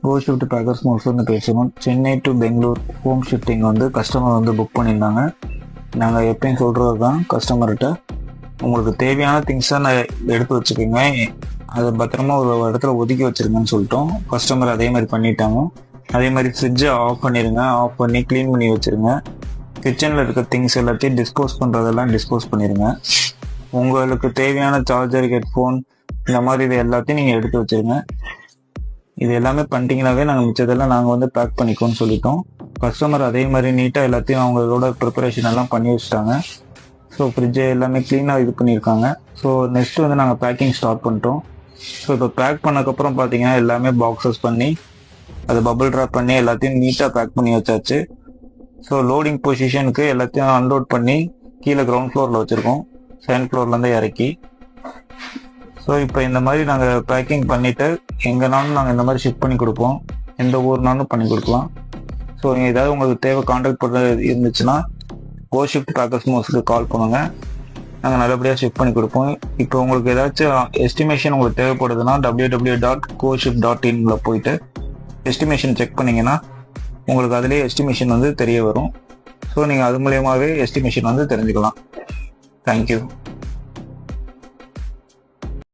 கோ shift packers மோஸ்ட்லேருந்து பேசணும். Chennai to Bangalore home shifting வந்து கஸ்டமர் வந்து புக் பண்ணியிருந்தாங்க. நாங்கள் எப்பயும் சொல்கிறது தான் கஸ்டமர்கிட்ட, உங்களுக்கு தேவையான திங்ஸை நான் எடுத்து வச்சுக்கோங்க, அதை பத்திரமா ஒரு இடத்துல ஒதுக்கி வச்சுருங்கன்னு சொல்லிட்டோம். கஸ்டமர் அதே மாதிரி பண்ணிட்டாங்க. அதே மாதிரி ஃப்ரிட்ஜை ஆஃப் பண்ணிடுங்க, ஆஃப் பண்ணி க்ளீன் பண்ணி வச்சுருங்க. கிச்சனில் இருக்க திங்ஸ் எல்லாத்தையும் டிஸ்போஸ் பண்ணுறதெல்லாம் டிஸ்போஸ் பண்ணிடுங்க. உங்களுக்கு தேவையான சார்ஜர், ஹெட்ஃபோன், இந்த மாதிரி இது எல்லாத்தையும் நீங்கள் எடுத்து வச்சுருங்க. இது எல்லாமே பண்ணிட்டீங்கன்னாவே நாங்கள் மிச்சதெல்லாம் நாங்கள் வந்து பேக் பண்ணிக்கோன்னு சொல்லிட்டோம். கஸ்டமர் அதே மாதிரி நீட்டாக எல்லாத்தையும் அவங்களோட ப்ரிப்பரேஷன் எல்லாம் பண்ணி வச்சுட்டாங்க. ஸோ ஃப்ரிட்ஜை எல்லாமே க்ளீனாக இது பண்ணியிருக்காங்க. ஸோ நெக்ஸ்ட் வந்து நாங்கள் பேக்கிங் ஸ்டார்ட் பண்ணிட்டோம். ஸோ இப்போ பேக் பண்ணக்கப்புறம் பார்த்தீங்கன்னா எல்லாமே பாக்ஸஸ் பண்ணி அதை பபிள் ட்ராப் பண்ணி எல்லாத்தையும் நீட்டாக பேக் பண்ணி வச்சாச்சு. ஸோ லோடிங் பொசிஷனுக்கு எல்லாத்தையும் அன்லோட் பண்ணி கீழே கிரவுண்ட் ஃப்ளோரில் வச்சுருக்கோம், செகண்ட் ஃப்ளோர்லேருந்து இறக்கி. ஸோ இப்போ இந்த மாதிரி நாங்கள் பேக்கிங் பண்ணிவிட்டு எங்கேனாலும் நாங்கள் இந்த மாதிரி ஷிஃப்ட் பண்ணி கொடுப்போம். எந்த ஊர்னாலும் பண்ணி கொடுக்கலாம். ஸோ நீங்கள் ஏதாவது உங்களுக்கு தேவை கான்டாக்ட் பண்ண இருந்துச்சுன்னா கோ ஷிஃப்ட் பேக்கர்ஸ் மோஸ்ட்க்கு கால் பண்ணுங்கள், நாங்கள் நல்லபடியாக ஷிஃப்ட் பண்ணி கொடுப்போம். இப்போ உங்களுக்கு ஏதாச்சும் எஸ்டிமேஷன் உங்களுக்கு தேவைப்படுதுன்னா www.coshift.in போயிட்டு எஸ்டிமேஷன் செக் பண்ணிங்கன்னா உங்களுக்கு அதிலே எஸ்டிமேஷன் வந்து தெரிய வரும். ஸோ நீங்கள் அது மூலியமாகவே எஸ்டிமேஷன் வந்து தெரிஞ்சுக்கலாம். தேங்க்யூ.